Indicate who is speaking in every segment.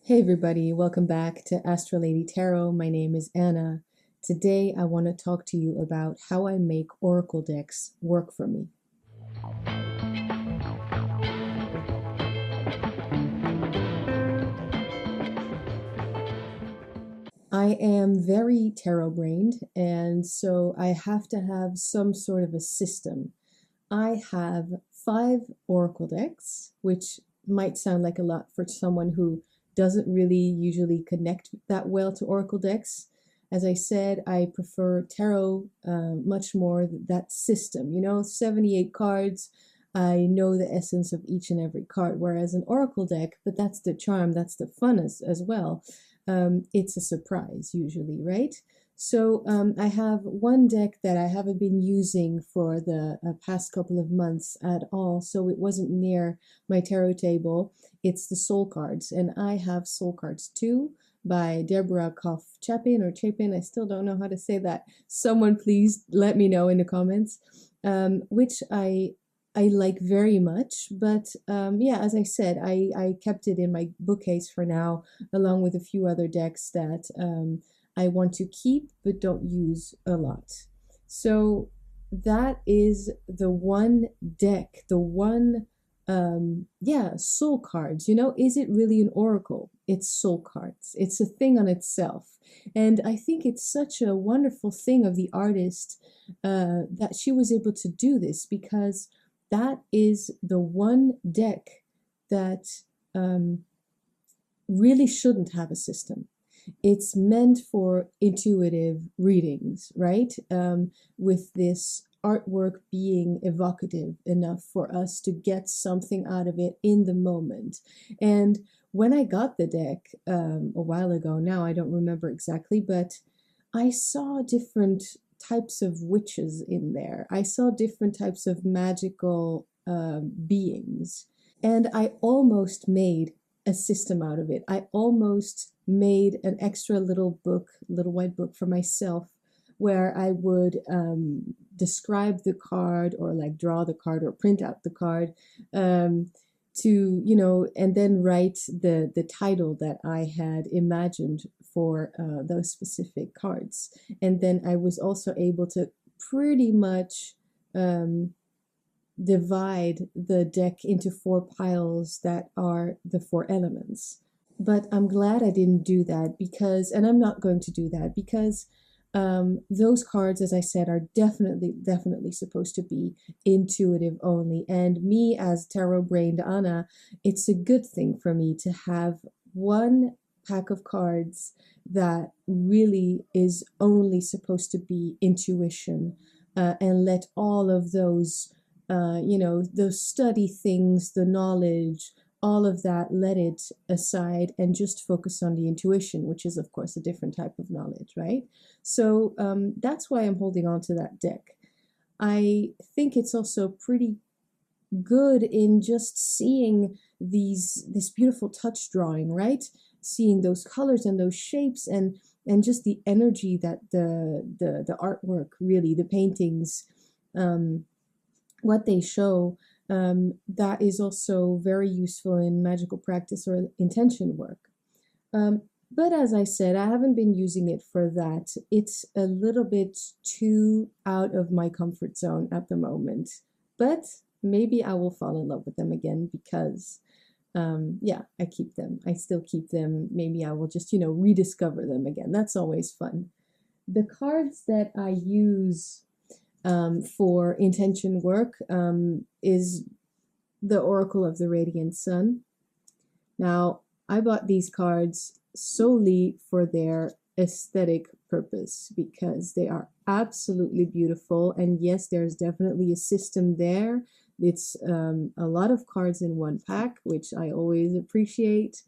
Speaker 1: Hey everybody, welcome back to Astraladytarot. My name is Anna. Today I want to talk to you about how I make oracle decks work for me. I am very tarot brained, and so I have to have some sort of a system. I have 5 oracle decks, which might sound like a lot for someone who doesn't really usually connect that well to oracle decks. As I said, I prefer tarot much more that system, 78 cards. I know the essence of each and every card, whereas an oracle deck, but that's the charm, that's the fun as well. It's a surprise usually, right? So I have one deck that I haven't been using for the past couple of months at all, so it wasn't near my tarot table. It's the Soul cards, and I have Soul cards 2 by Deborah Koff Chapin or Chapin. I still don't know how to say that. Someone please let me know in the comments, which I like very much, but yeah, as I said, I kept it in my bookcase for now, along with a few other decks that I want to keep but don't use a lot. So that is the one deck, the one, yeah, soul cards. Is it really an oracle? It's soul cards. It's a thing on itself. And I think it's such a wonderful thing of the artist that she was able to do this, because that is the one deck that really shouldn't have a system. It's meant for intuitive readings, right? With this artwork being evocative enough for us to get something out of it in the moment. And when I got the deck a while ago, now I don't remember exactly, but I saw different types of witches in there. I saw different types of magical beings. And I almost made a system out of it. I almost made an extra little book, little white book for myself, where I would describe the card, or like draw the card or print out the card, and then write the title that I had imagined for those specific cards. And then I was also able to pretty much divide the deck into 4 piles that are the 4 elements. But I'm glad I didn't do that, because, and I'm not going to do that, because those cards, as I said, are definitely supposed to be intuitive only. And me, as tarot brained Anna, it's a good thing for me to have one pack of cards that really is only supposed to be intuition, and let all of those those study things, the knowledge, all of that, let it aside and just focus on the intuition, which is of course a different type of knowledge, right? So that's why I'm holding on to that deck. I think it's also pretty good in just seeing this beautiful touch drawing, right? Seeing those colors and those shapes, and just the energy that the artwork, really, the paintings, what they show, that is also very useful in magical practice or intention work. But as I said, I haven't been using it for that. It's a little bit too out of my comfort zone at the moment. But maybe I will fall in love with them again, because, yeah, I keep them. I still keep them. Maybe I will just, rediscover them again. That's always fun. The cards that I use for intention work is the Oracle of the Radiant Sun. Now, I bought these cards solely for their aesthetic purpose, because they are absolutely beautiful. And yes, there's definitely a system there. It's a lot of cards in one pack, which I always appreciate,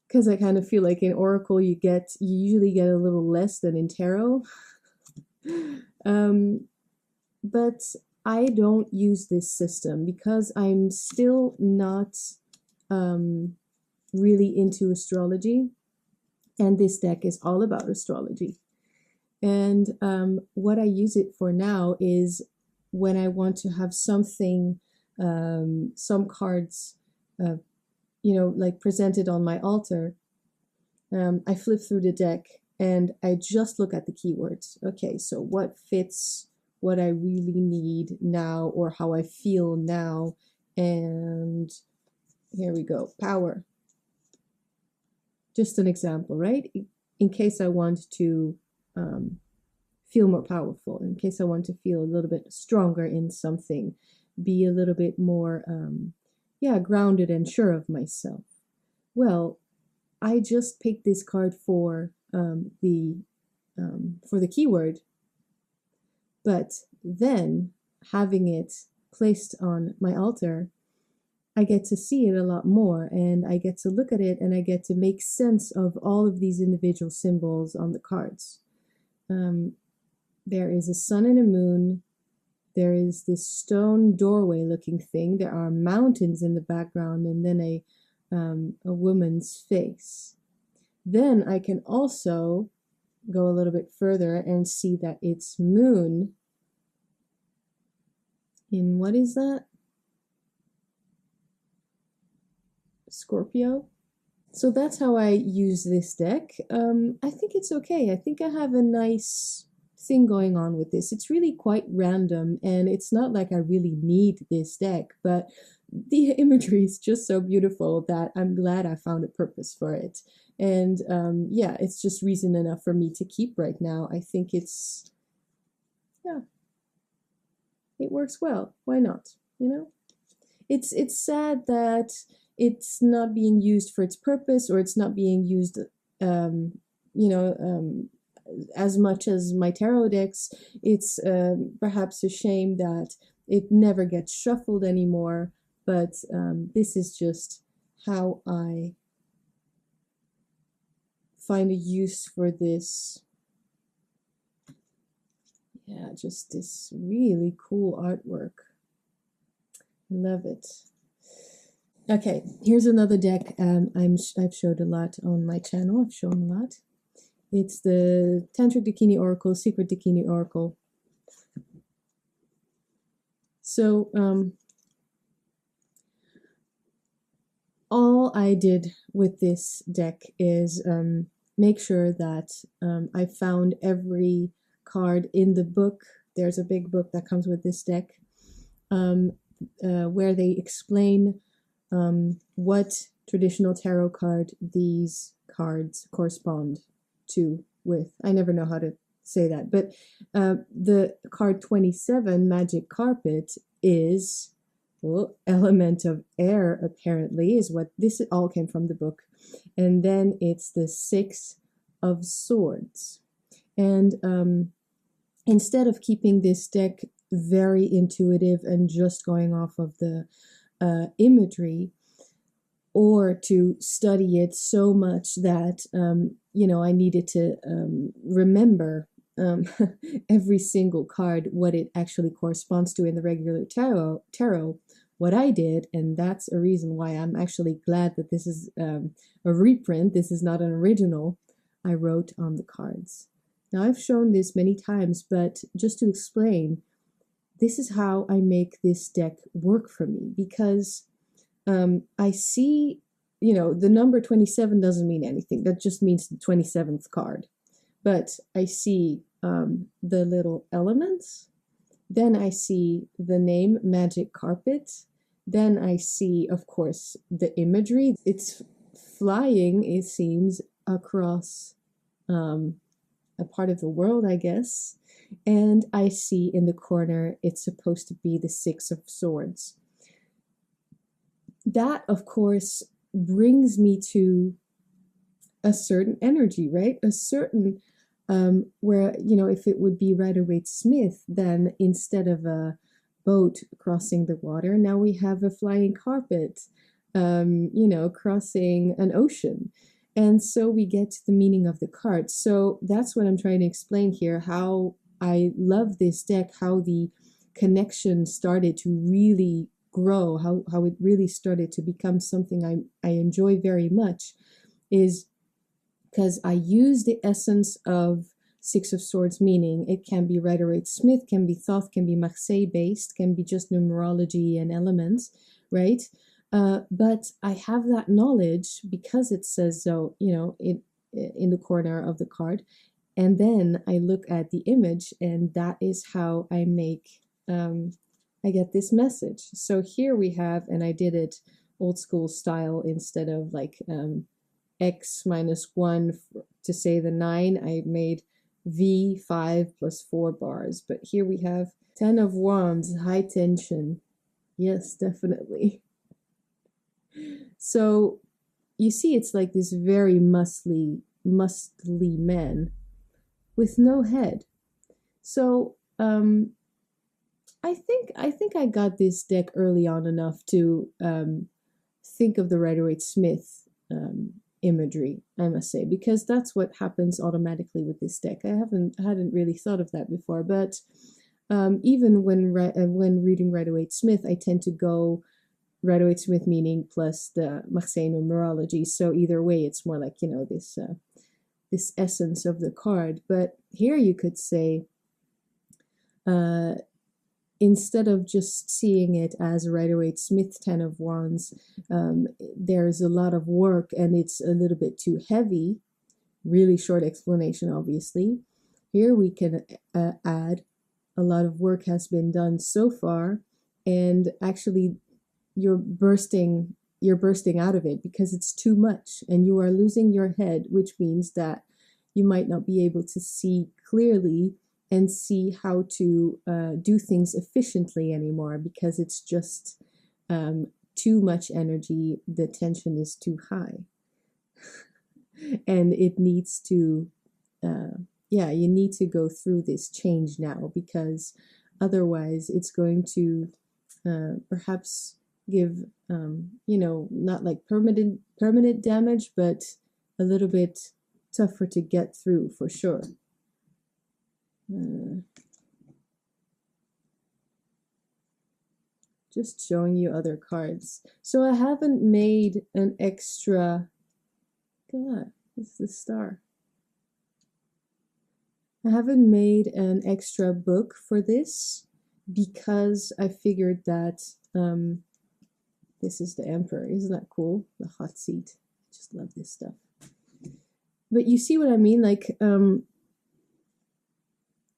Speaker 1: because I kind of feel like in Oracle you usually get a little less than in Tarot. But I don't use this system because I'm still not really into astrology, and this deck is all about astrology. And what I use it for now is when I want to have something, some cards you know, like presented on my altar, I flip through the deck and I just look at the keywords. Okay, so what fits what I really need now or how I feel now? And here we go, power. Just an example, right? In case I want to feel more powerful, in case I want to feel a little bit stronger in something, be a little bit more, yeah, grounded and sure of myself. Well, I just picked this card for the keyword, but then having it placed on my altar, I get to see it a lot more, and I get to look at it, and I get to make sense of all of these individual symbols on the cards. There is a sun and a moon. There is this stone doorway looking thing. There are mountains in the background, and then a woman's face. Then I can also go a little bit further and see that it's moon in, what is that? Scorpio. So that's how I use this deck. I think it's okay. I think I have a nice thing going on with this. It's really quite random, and it's not like I really need this deck, but the imagery is just so beautiful that I'm glad I found a purpose for it. And yeah, it's just reason enough for me to keep right now. I think it's, yeah, it works well. Why not? You know, it's sad that it's not being used for its purpose, or it's not being used, you know, as much as my tarot decks. It's perhaps a shame that it never gets shuffled anymore, but this is just how I find a use for this. Yeah, just this really cool artwork. Love it. Okay, here's another deck I've showed a lot on my channel. I've shown a lot. It's the Tantric Bikini Oracle, Secret Bikini Oracle. So all I did with this deck is make sure that I found every card in the book. There's a big book that comes with this deck where they explain what traditional tarot card these cards correspond to with. I never know how to say that, but the card 27, Magic Carpet, is, well, element of air, apparently, is what this all came from the book. And then it's the 6 of Swords. And instead of keeping this deck very intuitive and just going off of the imagery, or to study it so much that, you know, I needed to remember every single card, what it actually corresponds to in the regular tarot, what I did, and that's a reason why I'm actually glad that this is a reprint, this is not an original, I wrote on the cards. Now, I've shown this many times, but just to explain, this is how I make this deck work for me, because I see, you know, the number 27 doesn't mean anything. That just means the 27th card. But I see the little elements. Then I see the name Magic Carpet. Then I see, of course, the imagery. It's flying, it seems, across a part of the world, I guess. And I see in the corner, it's supposed to be the 6 of Swords. That, of course, brings me to a certain energy, right? A certain, where, you know, if it would be Rider-Waite-Smith, then instead of a boat crossing the water, now we have a flying carpet, you know, crossing an ocean. And so we get to the meaning of the card. So that's what I'm trying to explain here, how I love this deck, how the connection started to really grow, how it really started to become something I enjoy very much, is because I use the essence of 6 of Swords, meaning it can be Rider-Waite-Smith, can be Thoth, can be Marseille based, can be just numerology and elements, right? But I have that knowledge because it says so, you know, in the corner of the card. And then I look at the image, and that is how I make, I get this message. So here we have, and I did it old school style instead of like x minus 1 to say the 9. I made v5 plus 4 bars. But here we have 10 of wands, high tension. Yes, definitely. So you see, it's like this very muscly man with no head. So I think I got this deck early on enough to think of the Rider-Waite-Smith imagery, I must say, because that's what happens automatically with this deck. I hadn't really thought of that before, but even when reading Rider-Waite-Smith, I tend to go Rider-Waite-Smith meaning plus the Marseille numerology. So either way, it's more like, you know, this essence of the card. But here you could say, instead of just seeing it as Rider-Waite-Smith 10 of Wands, there's a lot of work and it's a little bit too heavy. Really short explanation, obviously. Here we can add a lot of work has been done so far, and actually you're bursting out of it because it's too much and you are losing your head, which means that you might not be able to see clearly and see how to do things efficiently anymore because it's just too much energy. The tension is too high. And it needs to, you need to go through this change now, because otherwise it's going to perhaps give, not like permanent damage, but a little bit tougher to get through for sure. Just showing you other cards. So I haven't made an extra, God, it's the star. I haven't made an extra book for this because I figured that this is the Emperor. Isn't that cool? The hot seat. I just love this stuff. But you see what I mean? Like,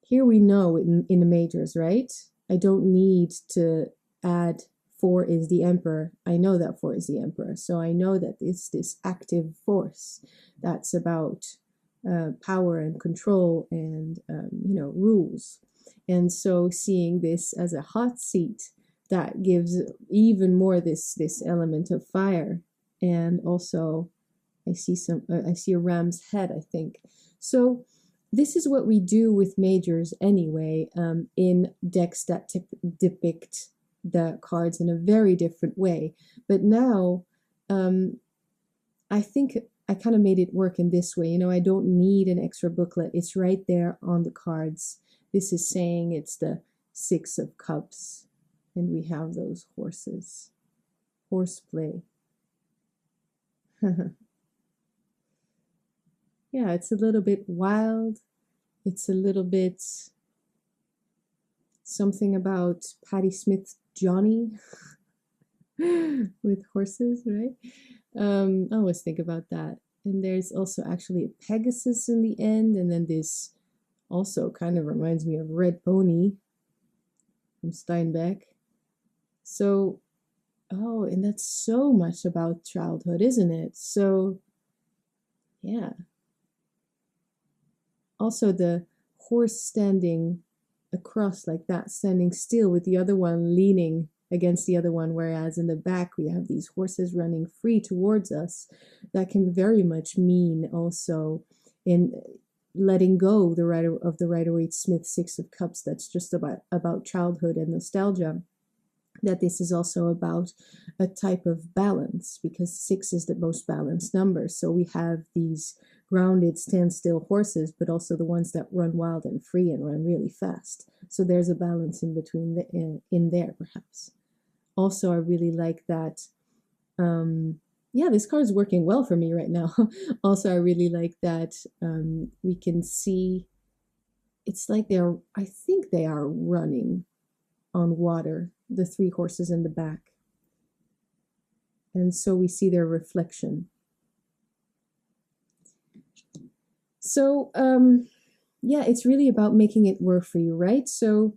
Speaker 1: here we know in the majors, right? I don't need to add 4 is the Emperor. I know that 4 is the Emperor. So I know that it's this active force that's about power and control and, rules. And so seeing this as a hot seat, that gives even more this element of fire. And also I see a ram's head, I think. So this is what we do with majors anyway, in decks that depict the cards in a very different way. But now I think I kind of made it work in this way. I don't need an extra booklet. It's right there on the cards. This is saying it's the 6 of Cups, and we have those horses. Horseplay. Yeah, it's a little bit wild. It's a little bit something about Patti Smith's Johnny with horses, right? I always think about that. And there's also actually a Pegasus in the end, and then this also kind of reminds me of Red Pony from Steinbeck. So, and that's so much about childhood, isn't it? So, yeah. Also, the horse standing across like that, standing still with the other one leaning against the other one, whereas in the back we have these horses running free towards us. That can very much mean also in letting go the Rider-Waite-Smith 6 of Cups. That's just about childhood and nostalgia. That this is also about a type of balance, because 6 is the most balanced number. So we have these grounded, standstill horses, but also the ones that run wild and free and run really fast. So there's a balance in between in there, perhaps. Also, I really like that. This card is working well for me right now. Also, I really like that we can see. It's like I think they are running on water. The 3 horses in the back. and so we see their reflection. So yeah, it's really about making it work for you, right? So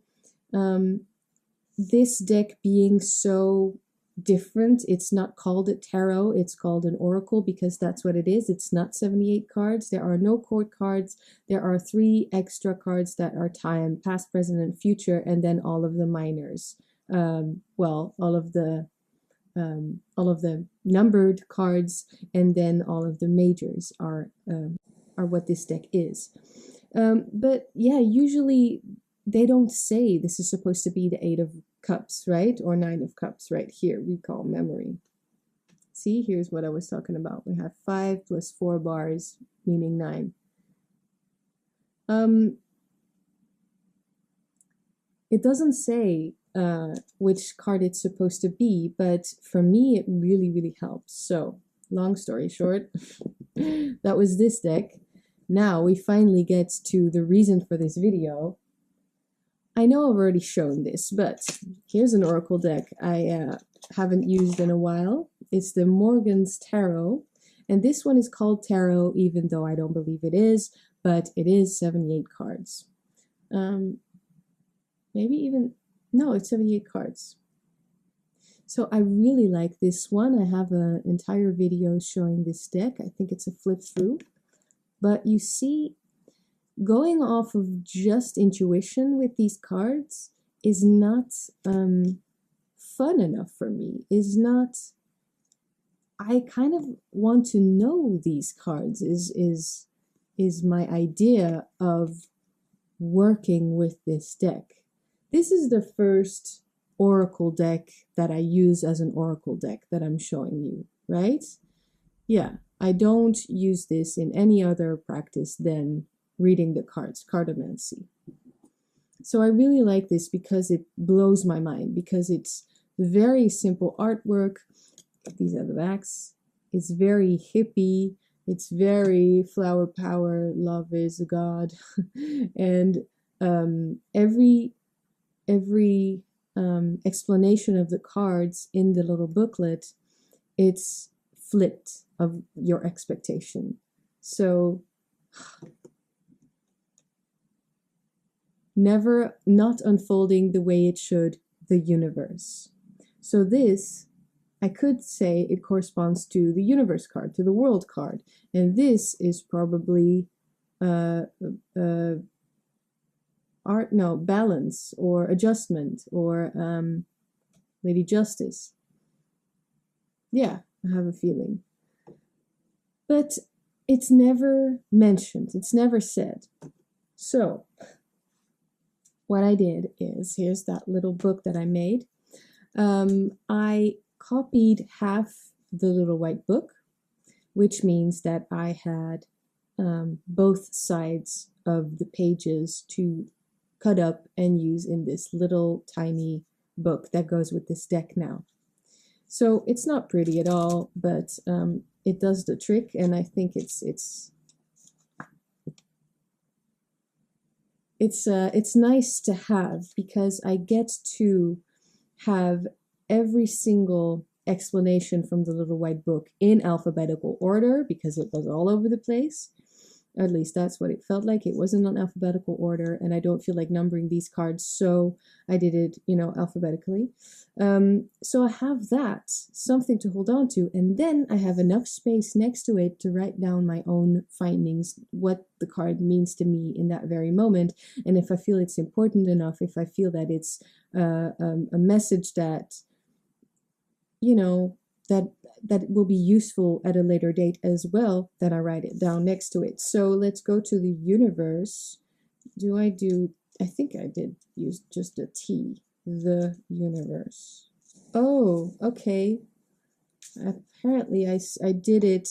Speaker 1: this deck being so different, it's not called a tarot, it's called an oracle, because that's what it is. It's not 78 cards. There are no court cards. There are 3 extra cards that are time, past, present, and future, and then all of the minors. Well, all of the numbered cards, and then all of the majors are what this deck is. But yeah, usually they don't say this is supposed to be the 8 of Cups, right? Or 9 of Cups right here. We call memory. See, here's what I was talking about. We have 5 plus 4 bars, meaning 9. It doesn't say which card it's supposed to be, but for me, it really, really helps. So, long story short, that was this deck. Now we finally get to the reason for this video. I know I've already shown this, but here's an oracle deck I haven't used in a while. It's the Morgan's Tarot, and this one is called Tarot, even though I don't believe it is, but it is 78 cards. Maybe even, no, it's 78 cards. So I really like this one. I have an entire video showing this deck. I think it's a flip through, but you see, going off of just intuition with these cards is not fun enough for me. I kind of want to know these cards is my idea of working with this deck. This is the first oracle deck that I use as an oracle deck that I'm showing you, right? Yeah, I don't use this in any other practice than reading the cards, cardomancy. So I really like this because it blows my mind, because it's very simple artwork. These are the backs. It's very hippie. It's very flower power, love is God. And every explanation of the cards in the little booklet, it's flipped of your expectation. So never not unfolding the way it should, the universe. So this, I could say it corresponds to the universe card, to the world card. And this is probably balance or adjustment or Lady Justice. Yeah, I have a feeling. But it's never mentioned. It's never said. So what I did is, here's that little book that I made. I copied half the little white book, which means that I had both sides of the pages to cut up and use in this little tiny book that goes with this deck now. So it's not pretty at all, but it does the trick, and I think it's nice to have, because I get to have every single explanation from the little white book in alphabetical order, because it was all over the place. At least that's what it felt like. It wasn't in alphabetical order, and I don't feel like numbering these cards, so I did it, alphabetically. So I have that, something to hold on to, and then I have enough space next to it to write down my own findings, what the card means to me in that very moment, and if I feel it's important enough, if I feel that it's a message that, that will be useful at a later date as well, then I write it down next to it. So let's go to the universe. I think I did use just a T, the universe. Oh, okay. Apparently I did it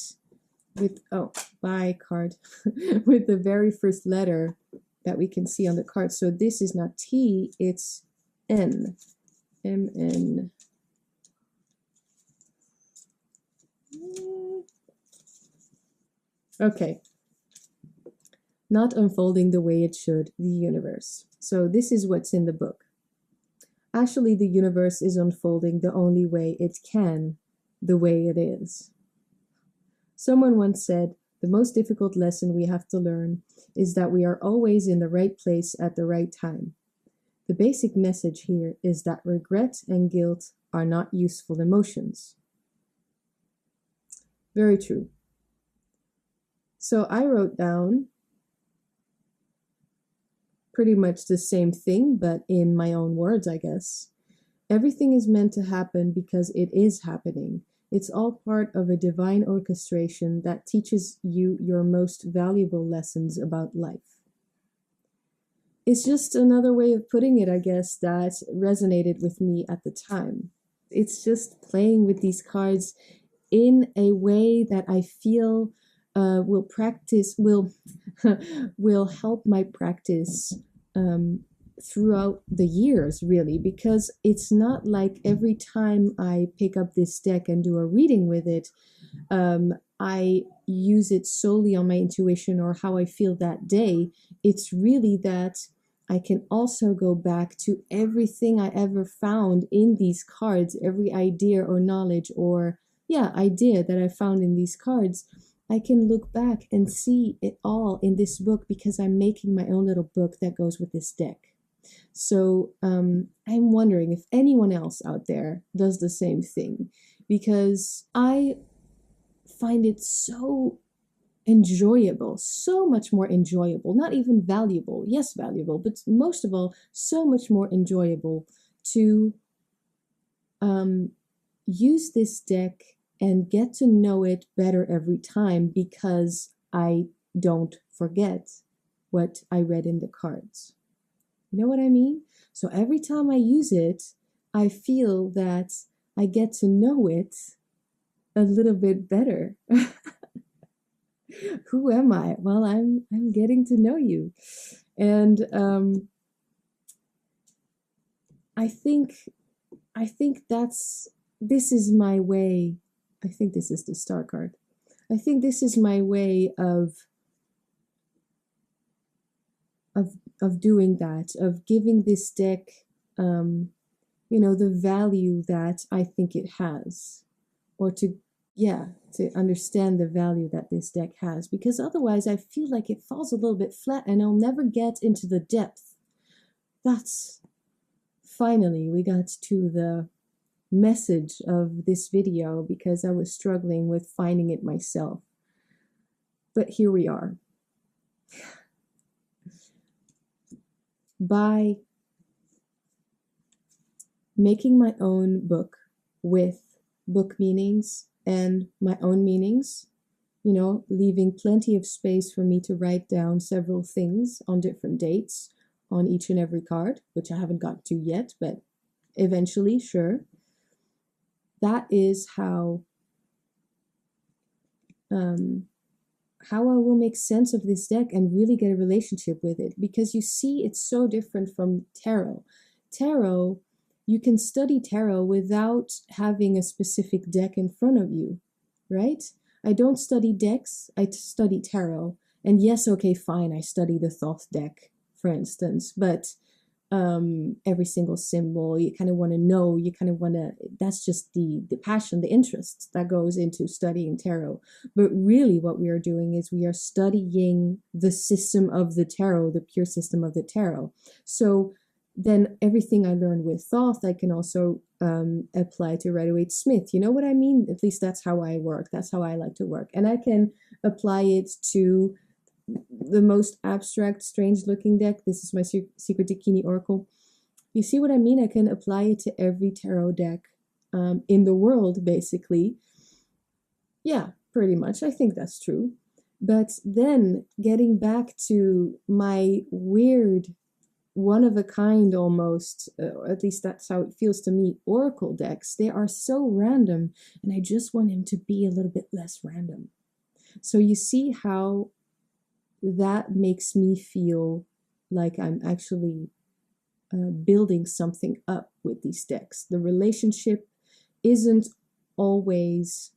Speaker 1: with, by card, with the very first letter that we can see on the card. So this is not T, it's N, M-N. Okay, not unfolding the way it should, the universe. So this is what's in the book. Actually, the universe is unfolding the only way it can the way it is. Someone once said, the most difficult lesson we have to learn is that we are always in the right place at the right time. The basic message here is that regret and guilt are not useful emotions. Very true. So I wrote down pretty much the same thing, but in my own words, I guess. Everything is meant to happen because it is happening. It's all part of a divine orchestration that teaches you your most valuable lessons about life. It's just another way of putting it, I guess, that resonated with me at the time. It's just playing with these cards in a way that I feel will will help my practice throughout the years, really, because it's not like every time I pick up this deck and do a reading with it, I use it solely on my intuition or how I feel that day. It's really that I can also go back to everything I ever found in these cards, every idea or knowledge or, idea that I found in these cards. I can look back and see it all in this book because I'm making my own little book that goes with this deck. So I'm wondering if anyone else out there does the same thing, because I find it so enjoyable, so much more enjoyable, not even valuable, yes, valuable, but most of all, so much more enjoyable to use this deck and get to know it better every time, because I don't forget what I read in the cards. You know what I mean? So every time I use it, I feel that I get to know it a little bit better. Who am I? Well, I'm getting to know you. And I think this is my way. I think this is the star card. I think this is my way of doing that, of giving this deck, the value that I think it has, or to understand the value that this deck has, because otherwise I feel like it falls a little bit flat and I'll never get into the depth. That's finally, we got to the message of this video, because I was struggling with finding it myself. But here we are. By making my own book with book meanings and my own meanings, leaving plenty of space for me to write down several things on different dates on each and every card, which I haven't got to yet, but eventually, sure. That is how I will make sense of this deck and really get a relationship with it, because you see, it's so different from tarot. Tarot, you can study tarot without having a specific deck in front of you, right? I don't study decks, I study tarot. And yes, okay, fine, I study the Thoth deck, for instance, but every single symbol, you kind of want to know, that's just the passion, the interest that goes into studying tarot. But really what we are doing is we are studying the system of the tarot, the pure system of the tarot. So then everything I learned with Thoth, I can also apply to Rider-Waite-Smith. You know what I mean? At least that's how I work. That's how I like to work. And I can apply it to the most abstract, strange looking deck. This is my Secret Bikini Oracle. You see what I mean? I can apply it to every tarot deck in the world, basically. Yeah, pretty much. I think that's true. But then getting back to my weird, one-of-a-kind almost, or at least that's how it feels to me, oracle decks, they are so random, and I just want him to be a little bit less random. So you see how that makes me feel like I'm actually building something up with these decks. The relationship isn't always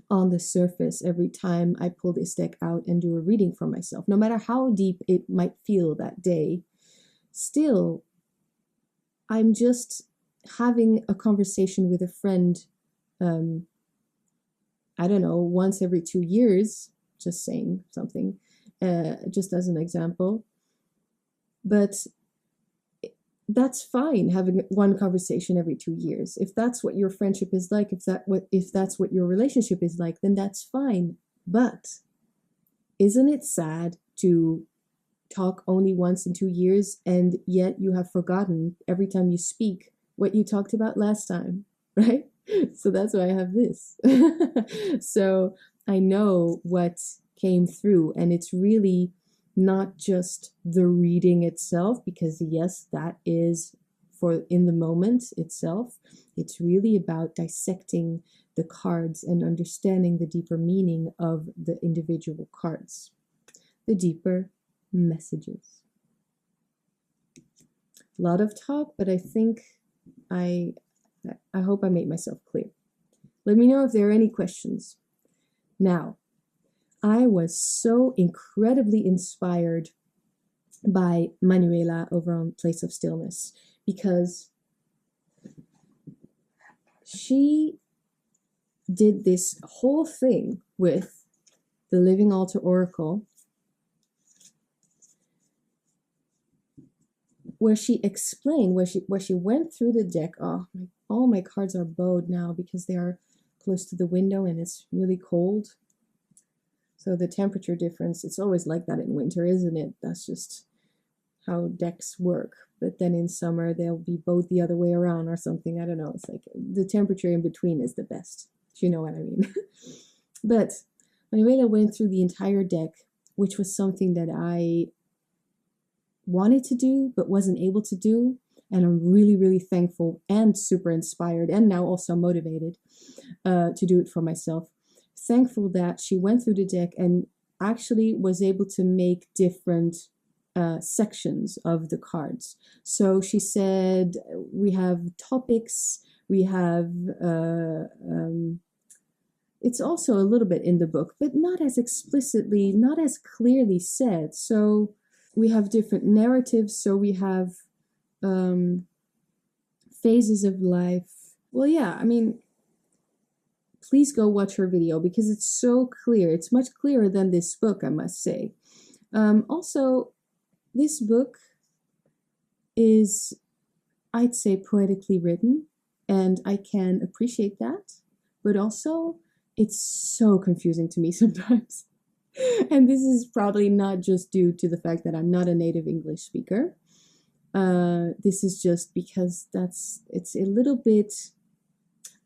Speaker 1: on the surface every time I pull this deck out and do a reading for myself. No matter how deep it might feel that day, still, I'm just having a conversation with a friend I don't know, once every 2 years, just saying something, just as an example. But that's fine, having one conversation every 2 years. If that's what your friendship is like, if that's what your relationship is like, then that's fine. But isn't it sad to talk only once in 2 years, and yet you have forgotten every time you speak what you talked about last time, right? So that's why I have this. So I know what came through, and it's really not just the reading itself, because yes, that is for in the moment itself. It's really about dissecting the cards and understanding the deeper meaning of the individual cards, the deeper messages. A lot of talk, but I think I hope I made myself clear. Let me know if there are any questions. Now, I was so incredibly inspired by Manuela over on Place of Stillness, because she did this whole thing with the Living Altar Oracle, where she explained, where she went through the deck. Oh, all my cards are bowed now because they are close to the window and it's really cold. So the temperature difference, it's always like that in winter, isn't it? That's just how decks work. But then in summer, they'll be bowed the other way around or something. I don't know. It's like the temperature in between is the best, if you know what I mean. But Manuela went through the entire deck, which was something that I wanted to do but wasn't able to do, and I'm really, really thankful and super inspired and now also motivated to do it for myself. Thankful that she went through the deck and actually was able to make different sections of the cards. So she said we have topics, we have it's also a little bit in the book, but not as explicitly, not as clearly said. So we have different narratives. So we have phases of life. Well, yeah, I mean, please go watch her video because it's so clear. It's much clearer than this book, I must say. Also, this book is, I'd say, poetically written, and I can appreciate that. But also, it's so confusing to me sometimes. And this is probably not just due to the fact that I'm not a native English speaker. This is just because it's a little bit,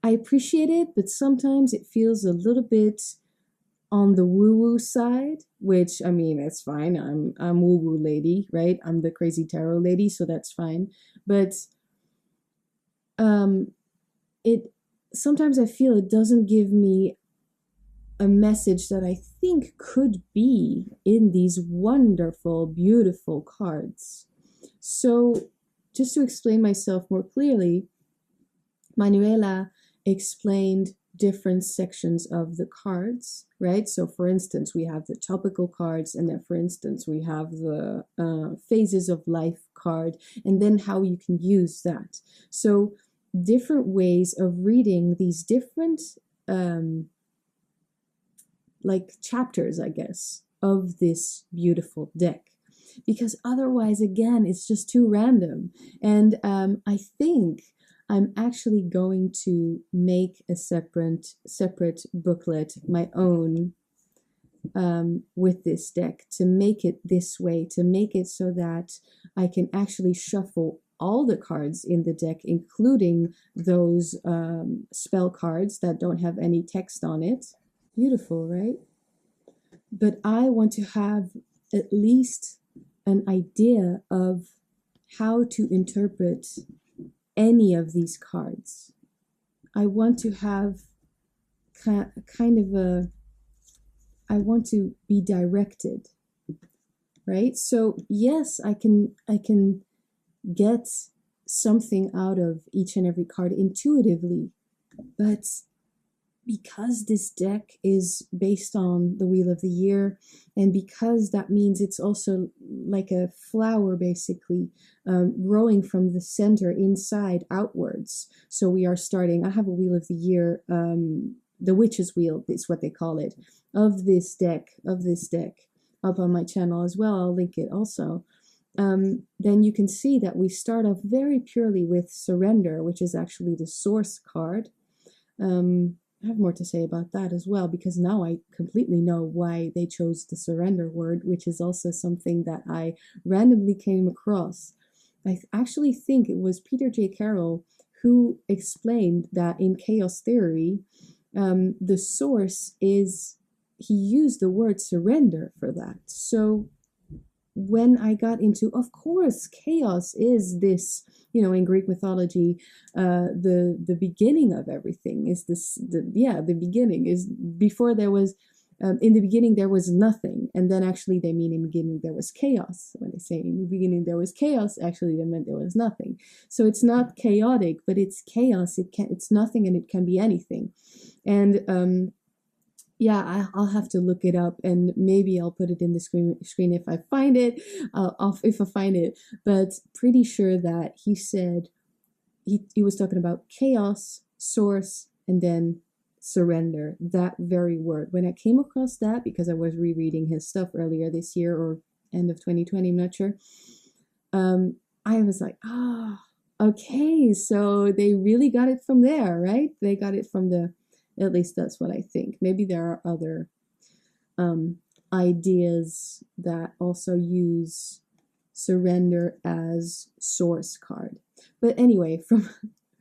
Speaker 1: I appreciate it, but sometimes it feels a little bit on the woo-woo side, which, I mean, that's fine. I'm woo-woo lady, right? I'm the crazy tarot lady, so that's fine. But sometimes I feel it doesn't give me a message that I think could be in these wonderful, beautiful cards. So just to explain myself more clearly, Manuela explained different sections of the cards, right? So for instance, we have the topical cards, and then for instance, we have the phases of life card, and then how you can use that. So different ways of reading these different like chapters, I guess, of this beautiful deck. Because otherwise, again, it's just too random. And I think I'm actually going to make a separate booklet, my own, with this deck, to make it this way, to make it so that I can actually shuffle all the cards in the deck, including those spell cards that don't have any text on it. Beautiful, right? But I want to have at least an idea of how to interpret any of these cards. I want to have kind of a, I want to be directed, right? So yes, I can get something out of each and every card intuitively, but because this deck is based on the Wheel of the Year, and because that means it's also like a flower, basically, growing from the center inside outwards. So we are starting, I have a Wheel of the Year the witch's wheel is what they call it, of this deck, up on my channel as well. I'll link it also. Then you can see that we start off very purely with surrender, which is actually the source card. I have more to say about that as well, because now I completely know why they chose the surrender word, which is also something that I randomly came across. I actually think it was Peter J. Carroll who explained that in chaos theory, the source is, he used the word surrender for that. So when I got into, of course, chaos is this, you know, in Greek mythology, the beginning of everything is this, the beginning is before there was, in the beginning there was nothing, and then actually they mean in the beginning there was chaos. When they say in the beginning there was chaos, actually they meant there was nothing. So it's not chaotic, but it's chaos. It's nothing, and it can be anything. And yeah, I'll have to look it up, and maybe I'll put it in the screen if I find it, if I find it. But pretty sure that he said, he was talking about chaos, source, and then surrender, that very word. When I came across that, because I was rereading his stuff earlier this year, or end of 2020, I'm not sure, I was like, okay, so they really got it from there, right? They got it from the, at least that's what I think. Maybe there are other ideas that also use surrender as source card. But anyway, from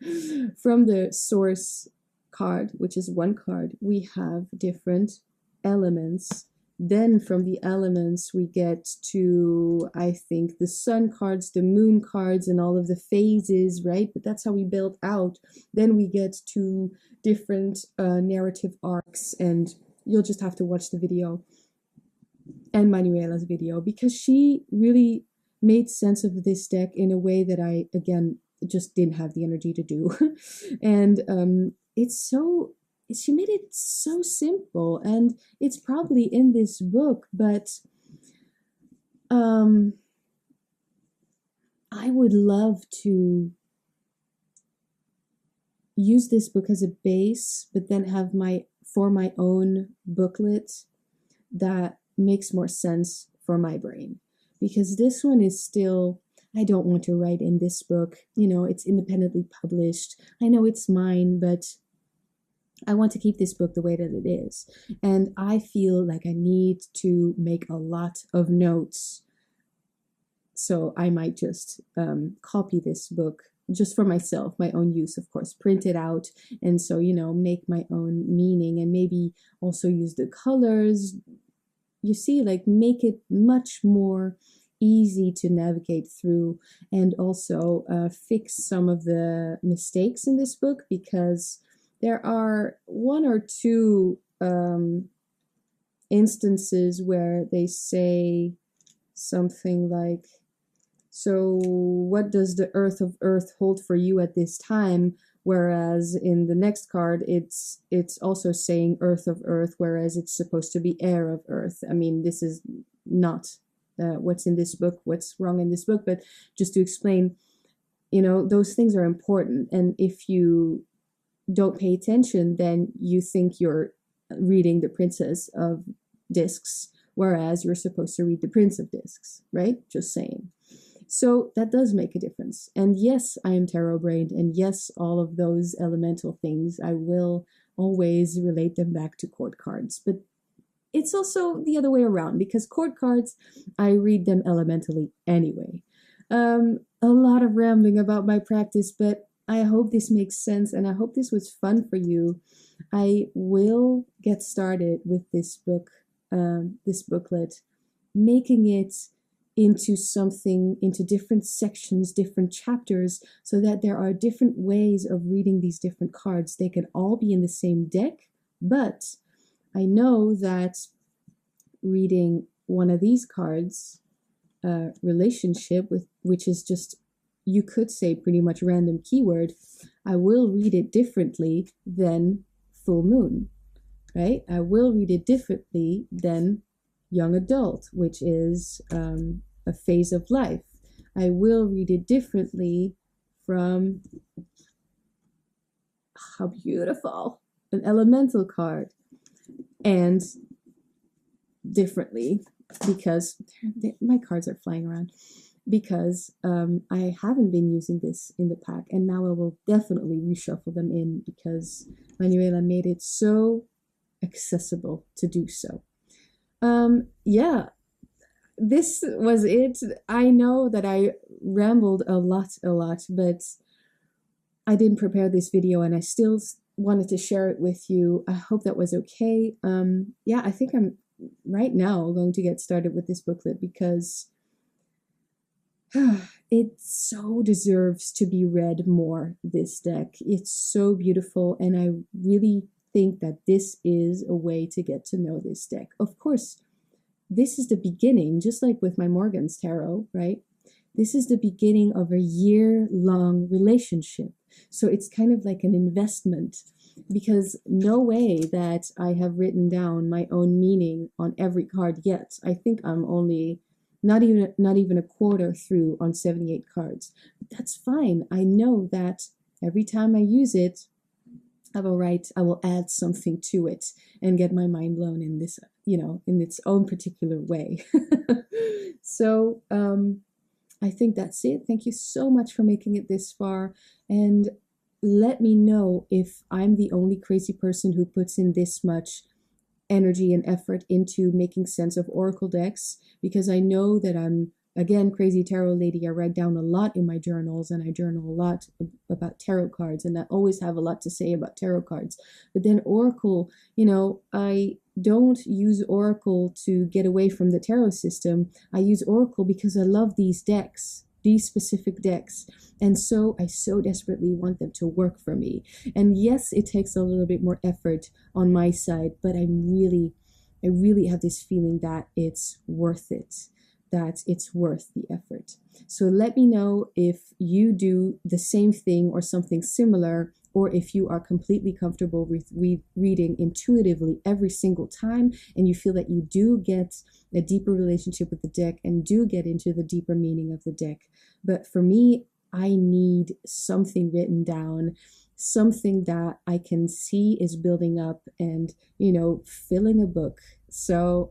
Speaker 1: the source card, which is one card, we have different elements. Then from the elements we get to, I think, the sun cards, the moon cards, and all of the phases, right? But that's how we build out. Then we get to different narrative arcs, and you'll just have to watch the video and Manuela's video, because she really made sense of this deck in a way that I, again, just didn't have the energy to do. And she made it so simple, and it's probably in this book, but I would love to use this book as a base, but then have my own booklet that makes more sense for my brain. Because this one is still, I don't want to write in this book, you know, it's independently published. I know it's mine, but I want to keep this book the way that it is. And I feel like I need to make a lot of notes. So I might just copy this book just for myself, my own use, of course, print it out. And so, you know, make my own meaning, and maybe also use the colors. You see, like, make it much more easy to navigate through, and also fix some of the mistakes in this book, because there are one or two instances where they say something like, so what does the earth of earth hold for you at this time? Whereas in the next card, it's also saying earth of earth, whereas it's supposed to be air of earth. I mean, this is not what's in this book, what's wrong in this book, but just to explain, you know, those things are important. And if you don't pay attention, then you think you're reading the Princess of Discs, whereas you're supposed to read the Prince of Discs, right? Just saying. So that does make a difference. And yes, I am tarot brained, and yes, all of those elemental things, I will always relate them back to court cards. But it's also the other way around, because court cards, I read them elementally anyway. A lot of rambling about my practice, but I hope this makes sense, and I hope this was fun for you. I will get started with this book, this booklet, making it into something, into different sections, different chapters, so that there are different ways of reading these different cards. They can all be in the same deck, but I know that reading one of these cards, relationship, with which is just, you could say, pretty much random keyword, I will read it differently than full moon, right? I will read it differently than young adult, which is a phase of life. I will read it differently from, how beautiful, an elemental card, and differently, because my cards are flying around, because I haven't been using this in the pack, and now I will definitely reshuffle them in because Manuela made it so accessible to do so. Yeah, this was it. I know that I rambled a lot, but I didn't prepare this video and I still wanted to share it with you. I hope that was okay. Yeah, I think I'm right now going to get started with this booklet because it so deserves to be read more, this deck. It's so beautiful, and I really think that this is a way to get to know this deck. Of course, this is the beginning, just like with my Morgan's Tarot, right? This is the beginning of a year-long relationship. So it's kind of like an investment, because no way that I have written down my own meaning on every card yet. I think I'm only not even a quarter through on 78 cards. But that's fine. I know that every time I use it, I will add something to it and get my mind blown in this, in its own particular way. So I think that's it. Thank you so much for making it this far. And let me know if I'm the only crazy person who puts in this much energy and effort into making sense of oracle decks, because I know that I'm, again, crazy tarot lady. I write down a lot in my journals, and I journal a lot about tarot cards, and I always have a lot to say about tarot cards. But then oracle, I don't use oracle to get away from the tarot system. I use oracle because I love these decks, these specific decks, and so I so desperately want them to work for me. And yes, it takes a little bit more effort on my side, but I really have this feeling that it's worth it, that it's worth the effort. So let me know if you do the same thing or something similar, or if you are completely comfortable with reading intuitively every single time, and you feel that you do get a deeper relationship with the deck and do get into the deeper meaning of the deck. But for me, I need something written down, something that I can see is building up and, filling a book. So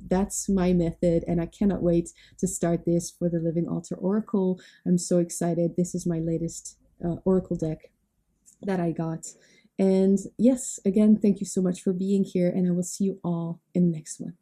Speaker 1: that's my method, and I cannot wait to start this for the Living Altar Oracle. I'm so excited. This is my latest Oracle deck that I got. And yes, again, thank you so much for being here, and I will see you all in the next one.